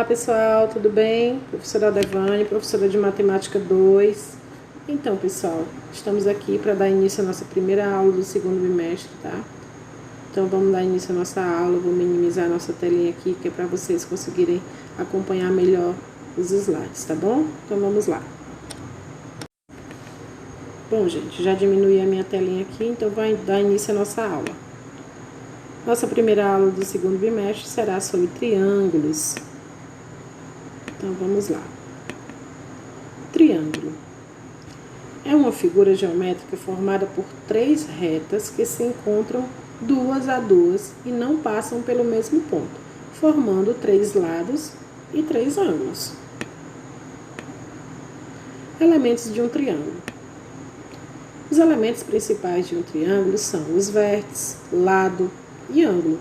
pessoal, tudo bem? Professora Devane, professora de Matemática 2. Então, pessoal, estamos aqui para dar início à nossa primeira aula do segundo bimestre, tá? Então, vamos dar início à nossa aula, vou minimizar a nossa telinha aqui, que é para vocês conseguirem acompanhar melhor os slides, tá bom? Então, vamos lá. Bom, gente, já diminui a minha telinha aqui, então vai dar início à nossa aula. Nossa primeira aula do segundo bimestre será sobre triângulos. Então, vamos lá. Triângulo é uma figura geométrica formada por três retas que se encontram duas a duas e não passam pelo mesmo ponto, formando três lados e três ângulos. Elementos de um triângulo. Os elementos principais de um triângulo são os vértices, lado e ângulo.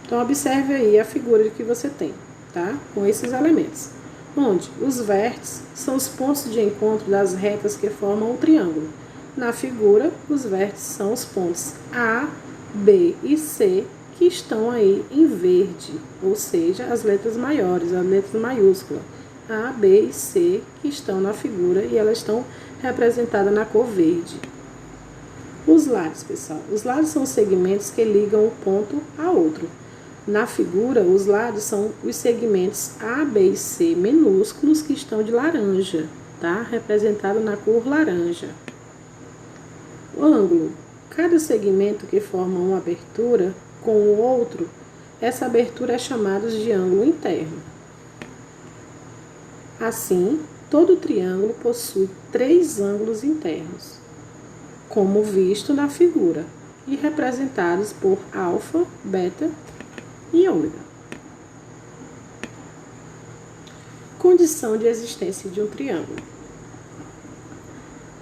Então, observe aí a figura que você tem, tá? Com esses elementos. Onde os vértices são os pontos de encontro das retas que formam o triângulo. Na figura, os vértices são os pontos A, B e C que estão aí em verde, ou seja, as letras maiores, as letras maiúsculas. A, B e C que estão na figura e elas estão representadas na cor verde. Os lados, pessoal. Os lados são os segmentos que ligam um ponto a outro. Na figura, os lados são os segmentos A, B e C minúsculos que estão de laranja, tá? Representado na cor laranja. O ângulo. Cada segmento que forma uma abertura com o outro, essa abertura é chamada de ângulo interno. Assim, todo triângulo possui três ângulos internos, como visto na figura, e representados por alfa, beta e ômega. Condição de existência de um triângulo.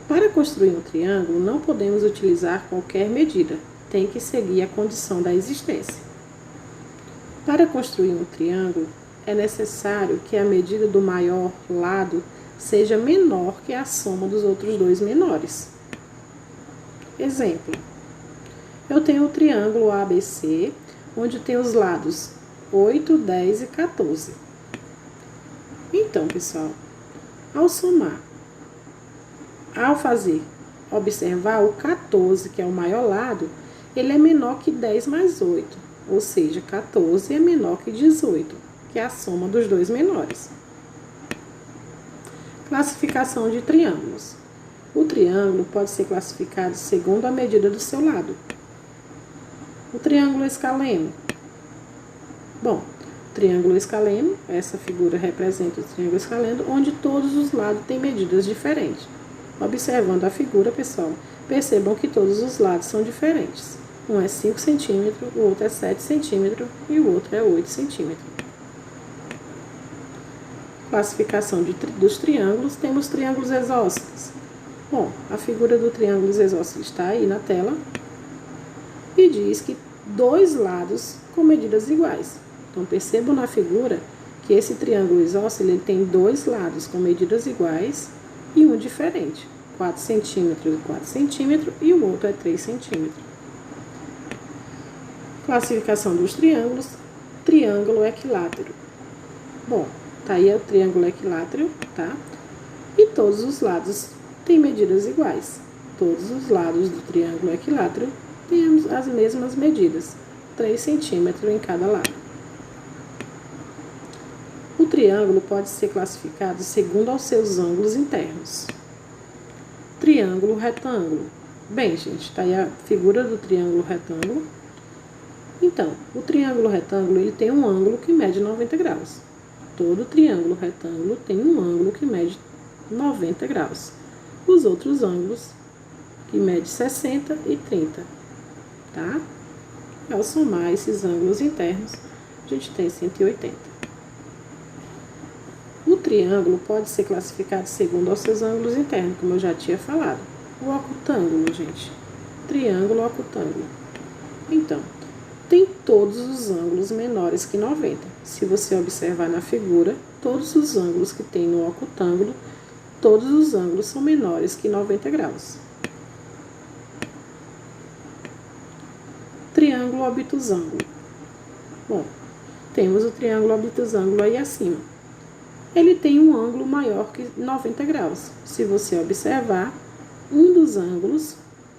Para construir um triângulo, não podemos utilizar qualquer medida, tem que seguir a condição da existência. Para construir um triângulo, é necessário que a medida do maior lado seja menor que a soma dos outros dois menores. Exemplo: eu tenho o triângulo ABC, onde tem os lados 8, 10 e 14. Então, pessoal, ao somar, observar o 14, que é o maior lado, ele é menor que 10 mais 8, ou seja, 14 é menor que 18, que é a soma dos dois menores. Classificação de triângulos. O triângulo pode ser classificado segundo a medida do seu lado. O triângulo escaleno. Bom, o triângulo escaleno, essa figura representa o triângulo escaleno, onde todos os lados têm medidas diferentes. Observando a figura, pessoal, percebam que todos os lados são diferentes. Um é 5 centímetros, o outro é 7 centímetros e o outro é 8 centímetros. Classificação dos triângulos, temos triângulos isósceles. Bom, a figura do triângulo isósceles está aí na tela e diz que dois lados com medidas iguais. Então, percebam na figura que esse triângulo isósceles ele tem dois lados com medidas iguais e um diferente, 4 centímetros e 4 centímetros, e o outro é 3 centímetros. Classificação dos triângulos, triângulo equilátero. Bom, tá aí o triângulo equilátero, tá? E todos os lados têm medidas iguais. Todos os lados do triângulo equilátero têm as mesmas medidas, 3 centímetros em cada lado. O triângulo pode ser classificado segundo aos seus ângulos internos. Triângulo retângulo. Bem, gente, tá aí a figura do triângulo retângulo. Então, o triângulo retângulo ele tem um ângulo que mede 90 graus. Todo triângulo retângulo tem um ângulo que mede 90 graus. Os outros ângulos que mede 60 e 30, tá? Ao somar esses ângulos internos, a gente tem 180. O triângulo pode ser classificado segundo aos seus ângulos internos, como eu já tinha falado. O octângulo, gente. Triângulo octângulo. Então, tem todos os ângulos menores que 90. Se você observar na figura, todos os ângulos que tem no octângulo, todos os ângulos são menores que 90 graus. Triângulo obtusângulo. Bom, temos o triângulo obtusângulo aí acima. Ele tem um ângulo maior que 90 graus. Se você observar, um dos ângulos,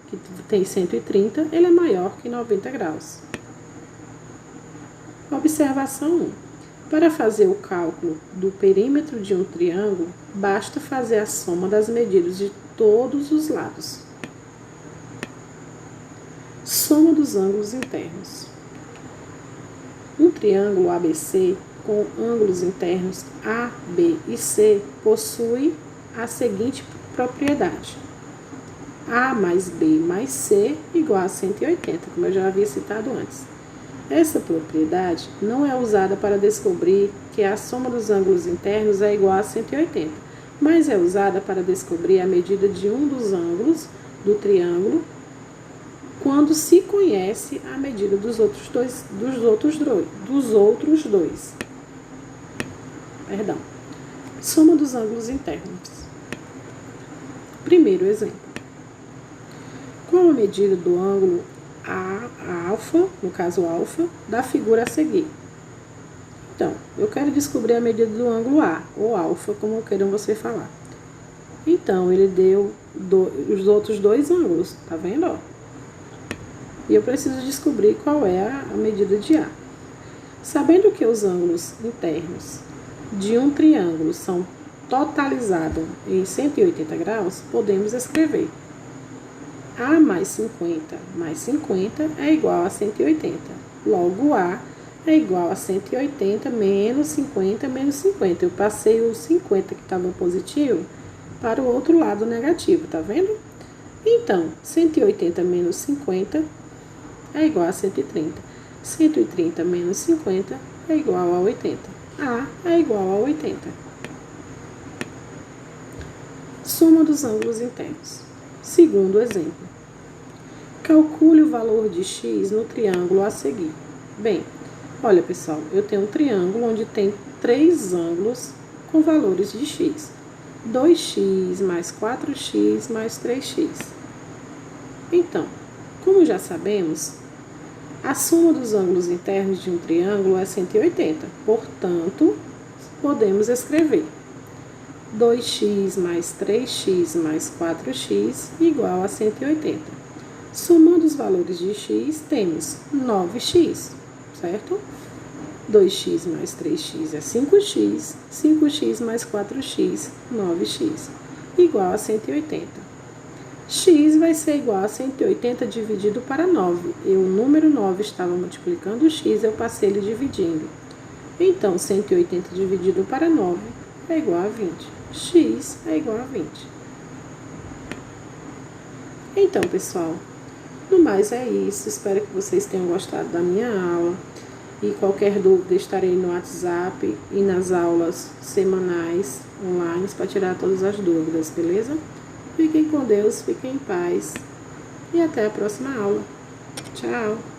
que tem 130, ele é maior que 90 graus. Observação 1. Para fazer o cálculo do perímetro de um triângulo, basta fazer a soma das medidas de todos os lados. Soma dos ângulos internos. Um triângulo ABC com ângulos internos A, B e C possui a seguinte propriedade: A mais B mais C igual a 180, como eu já havia citado antes. Essa propriedade não é usada para descobrir que a soma dos ângulos internos é igual a 180, mas é usada para descobrir a medida de um dos ângulos do triângulo quando se conhece a medida dos outros dois. Soma dos ângulos internos. Primeiro exemplo. Qual a medida do ângulo alfa, no caso alfa, da figura a seguir? Então, eu quero descobrir a medida do ângulo A, ou alfa, como queiram você falar. Então, ele deu os outros dois ângulos, tá vendo? Ó? E eu preciso descobrir qual é a medida de A. Sabendo que os ângulos internos de um triângulo são totalizados em 180 graus, podemos escrever A mais 50 é igual a 180. Logo, A é igual a 180 menos 50 menos 50. Eu passei o 50 que estava positivo para o outro lado negativo, tá vendo? Então, 180 menos 50 é igual a 130. 130 menos 50 é igual a 80. A é igual a 80. Soma dos ângulos internos. Segundo exemplo. Calcule o valor de x no triângulo a seguir. Bem, olha pessoal, eu tenho um triângulo onde tem 3 ângulos com valores de x. 2x mais 4x mais 3x. Então, como já sabemos, a soma dos ângulos internos de um triângulo é 180. Portanto, podemos escrever 2x mais 3x mais 4x igual a 180. Somando os valores de x, temos 9x, certo? 2x mais 3x é 5x, 5x mais 4x, 9x, igual a 180. X vai ser igual a 180 dividido para 9. O número 9 estava multiplicando o x, eu passei ele dividindo. Então, 180 dividido para 9 é igual a 20. X é igual a 20. Então, pessoal, no mais é isso. Espero que vocês tenham gostado da minha aula. E qualquer dúvida, estarei no WhatsApp e nas aulas semanais online para tirar todas as dúvidas, beleza? Fiquem com Deus, fiquem em paz e até a próxima aula. Tchau!